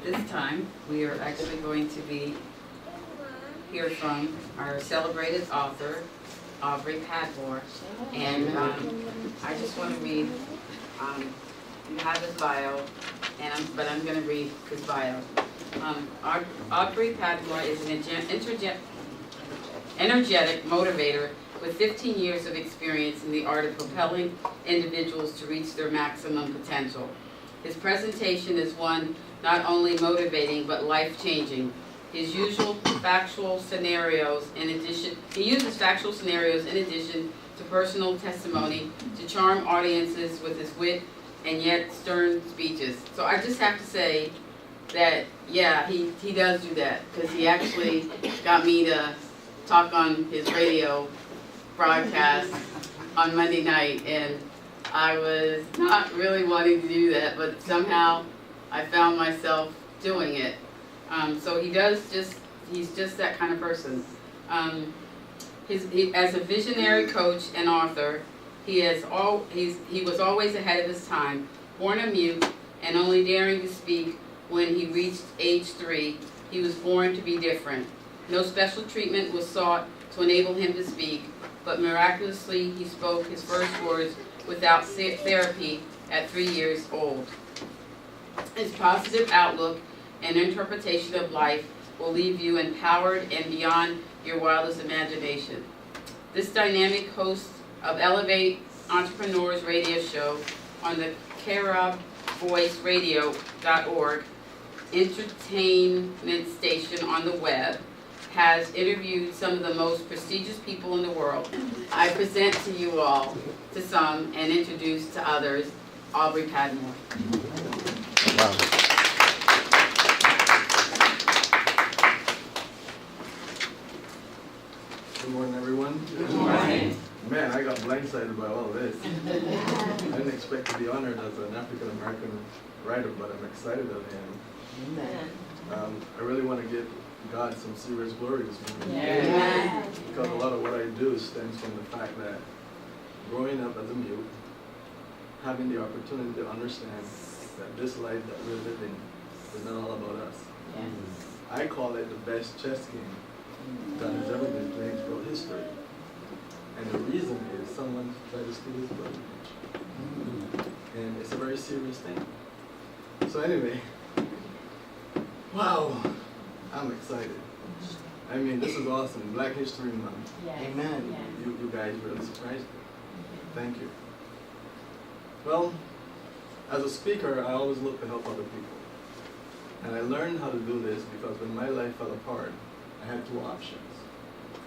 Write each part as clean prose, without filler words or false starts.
this time, we are actually going to hear from our celebrated author, Aubry Padmore. And I just want to read, you have his bio, but I'm going to read his bio. Aubry Padmore is an energetic motivator with 15 years of experience in the art of propelling individuals to reach their maximum potential. His presentation is one not only motivating but life-changing. He uses factual scenarios in addition to personal testimony to charm audiences with his wit and yet stern speeches. So I just have to say that, yeah, he does do that, because he actually got me to talk on his radio broadcast on Monday night, and I was not really wanting to do that, but somehow I found myself doing it. So he's just that kind of person. As a visionary coach and author, he was always ahead of his time. Born a mute and only daring to speak when he reached age 3, he was born to be different. No special treatment was sought to enable him to speak, but miraculously he spoke his first words without therapy at 3 years old. His positive outlook and interpretation of life will leave you empowered and beyond your wildest imagination. This dynamic host of Elevate Entrepreneurs radio show on the caribvoiceradio.org entertainment station on the web has interviewed some of the most prestigious people in the world. I present to you all, to some, and introduce to others, Aubry Padmore. Wow. Good morning, everyone. Good morning. Man, I got blindsided by all this. I didn't expect to be honored as an African-American writer, but I'm excited that I am. Amen. I really want to give God some serious glory this morning. Yeah. Because a lot of what I do stems from the fact that growing up as a mute, having the opportunity to understand that this life that we're living is not all about us. Yes. I call it the best chess game that has ever been played throughout history. And the reason is someone tried to steal his blood. And it's a very serious thing. So anyway, wow, I'm excited. I mean, this is awesome. Black History Month. Yes. Amen. Yes. You guys really surprised me. Thank you. Well, as a speaker, I always look to help other people. And I learned how to do this because when my life fell apart, I had 2 options.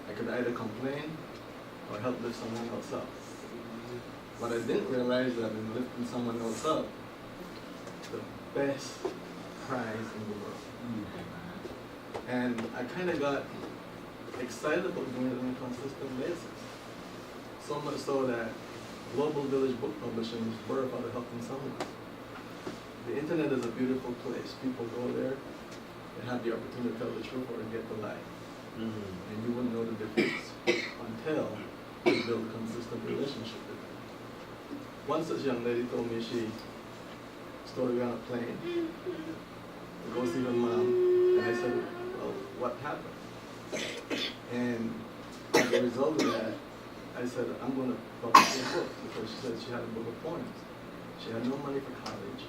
I could either complain or help lift someone else up. But I didn't realize that in lifting someone else up, the best prize in the world. And I kind of got excited about doing it on a consistent basis. So much so that Global Village Book Publishing is worth out of helping someone. The internet is a beautiful place. People go there, they have the opportunity to tell the truth or to get the lie. And you wouldn't know the difference until you build a consistent relationship with them. Once this young lady told me she stowed on a plane to go see her mom, and I said, well, what happened? And as a result of that, I said, I'm going to publish a book, because she said she had a book of poems. She had no money for college.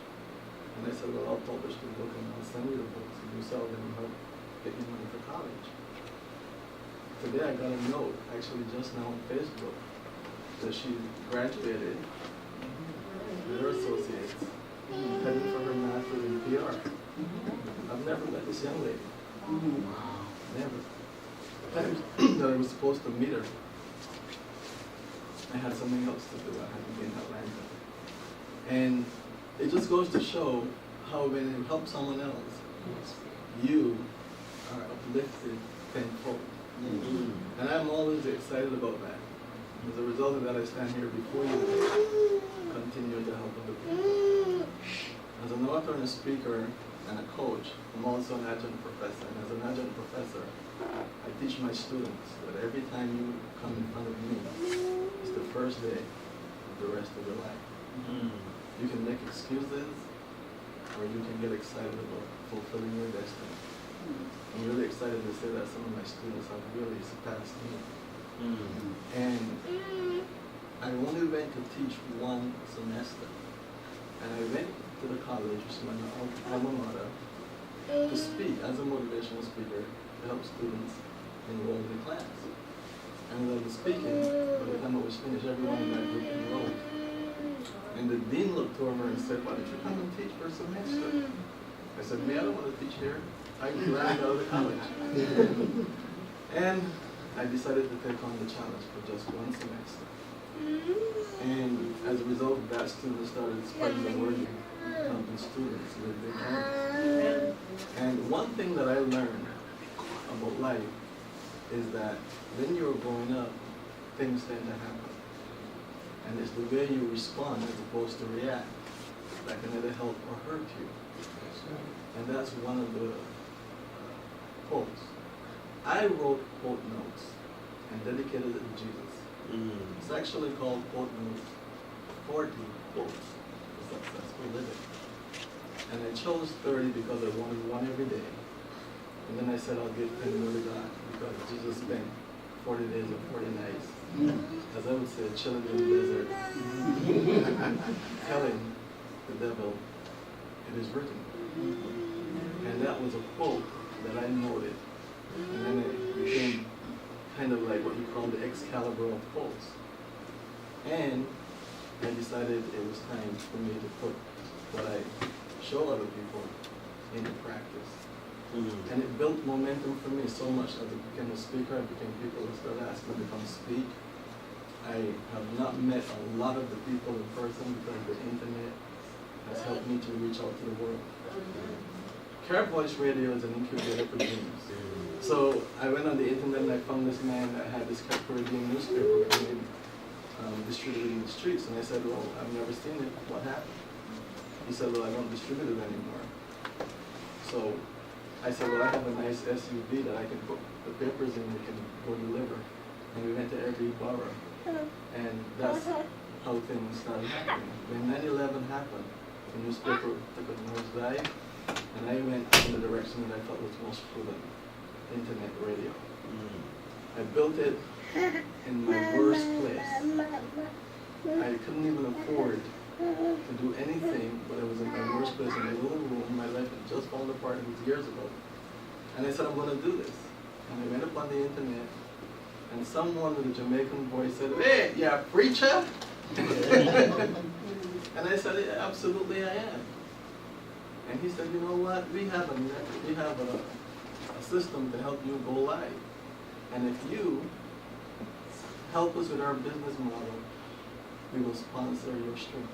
And I said, well, I'll publish the book and I'll send you the books and you sell them and help get you money for college. Today I got a note, actually just now on Facebook, that she graduated with her associates, heading for her master's in PR. I've never met this young lady. Never. That I was supposed to meet her. I had something else to do. I had to be in Atlanta. And it just goes to show how when you help someone else, you are uplifted tenfold. And I'm always excited about that. As a result of that, I stand here before you today, continuing to help other people. As an author and a speaker and a coach, I'm also an adjunct professor. And as an adjunct professor, I teach my students that every time you come in front of me, it's the first day of the rest of your life. You can make excuses, where you can get excited about fulfilling your destiny. I'm really excited to say that some of my students have really surpassed me. And I only went to teach one semester. And I went to the college, which is my alma mater, to speak as a motivational speaker to help students enroll in the class. And as I was speaking, by the time I was finished, everyone in that group enrolled. And the dean looked over and said, "Why don't you come and teach for a semester?" I said, "Me, I don't want to teach here. I'm glad out of the college." And I decided to take on the challenge for just one semester. And as a result of that, students started spreading the word, helping students with their talents. And one thing that I learned about life is that when you're growing up, things tend to happen. And it's the way you respond as opposed to react that can either help or hurt you. And that's one of the quotes. I wrote quote notes and dedicated it to Jesus. It's actually called quote notes, 40 quotes for successful living. And I chose 30 because I wanted one every day. And then I said I'll give 10 more to God because Jesus spent 40 days and 40 nights, as I would say, chilling in the desert, telling the devil, "It is written." And that was a quote that I noted. And then it became kind of like what you call the Excalibur of quotes. And I decided it was time for me to put what I show other people into practice. And it built momentum for me so much as I became a speaker. I became people who started asking me to come speak. I have not met a lot of the people in person because the internet has helped me to reach out to the world. Care Voice Radio is an incubator for dreams. So I went on the internet and I found this man that had this Caribbean newspaper being distributed in the streets. And I said, "Well, I've never seen it. What happened?" He said, "Well, I don't distribute it anymore." So I said, "Well, I have a nice SUV that I can put the papers in, we can go deliver." And we went to every borough. And that's how things started happening. When 9/11 happened, the newspaper took a nosedive, and I went in the direction that I thought was most prudent, internet radio. I built it in my worst place. I couldn't even afford to do anything, but it was in my worst place, in a little room. My life had just fallen apart. It was years ago. And I said, "I'm going to do this." And I went up on the internet, and someone with a Jamaican voice said, "Hey, you're a preacher?" And I said, "Yeah, absolutely I am." And he said, "You know what? We have a system to help you go live. And if you help us with our business model, we will sponsor your stream."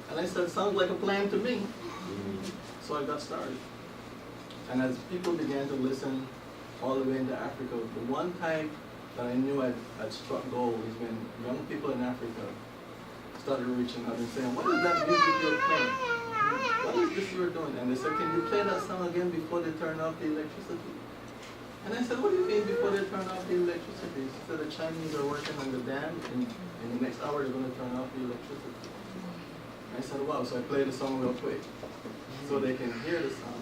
And I said, "Sounds like a plan to me." So I got started. And as people began to listen all the way into Africa, the one time that I knew I'd struck gold is when young people in Africa started reaching out and saying, "What is that music you're playing? What is this you're doing?" And they said, "Can you play that song again before they turn off the electricity?" And I said, "What do you mean before they turn off the electricity?" She said, "The Chinese are working on the dam, and in the next hour they're going to turn off the electricity." I said, "Wow." So I played the song real quick so they can hear the song.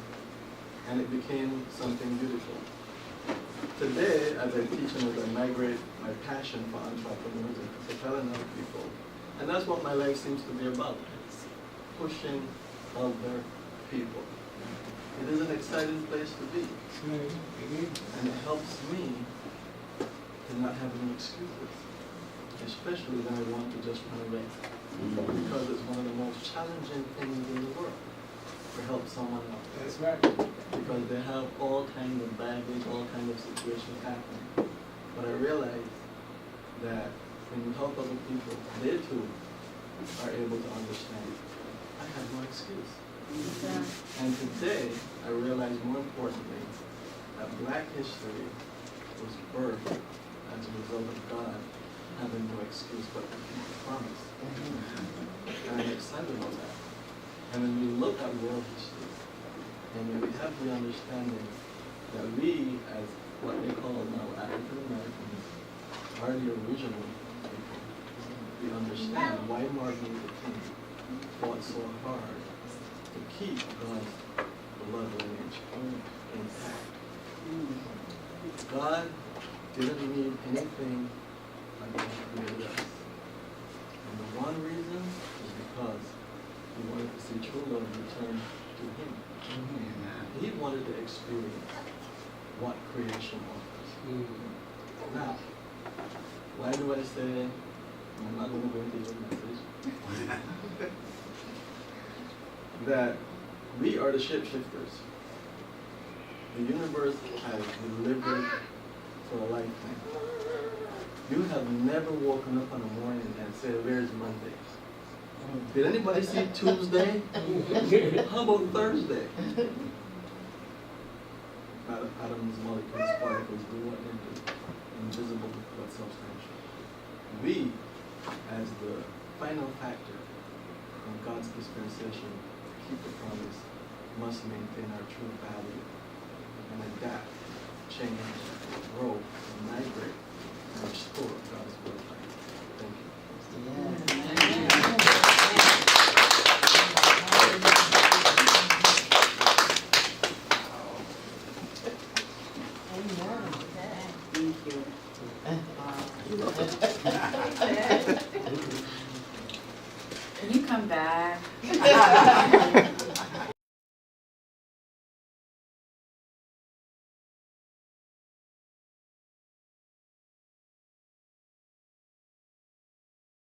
And it became something beautiful. Today, as I teach and as I migrate my passion for entrepreneurs and propelling other people, and that's what my life seems to be about, pushing other people. It is an exciting place to be. And it helps me to not have any excuses, especially when I want to just run away. Because it's one of the most challenging things in the world to help someone else. That's right. Because they have all kinds of baggage, all kinds of situations happening. But I realize that when you help other people, they too are able to understand, I have no excuse. And today, I realize more importantly, that Black history was birthed as a result of God having no excuse but to keep the promise. And I'm excited about that. And when we look at world history, and when we have the understanding that we, as what they call now African Americans, are the original people, we understand why Martin Luther King fought so hard to keep God's blood lineage intact. God didn't need anything until He created us. And the one reason is because He wanted to see true love return to Him. He wanted to experience what creation offers. Now, why do I say I'm not going to go into your message? That we are the shapeshifters. The universe has delivered for a lifetime. You have never woken up in the morning and said, "Where's Monday?" Did anybody see Tuesday? How about Thursday? Atoms, molecules, particles, do what they do. Invisible but substantial. We, as the final factor in God's dispensation, keep the promise, must maintain our true value and adapt, change, grow, and migrate, and restore God's word. Thank you. Can you come back?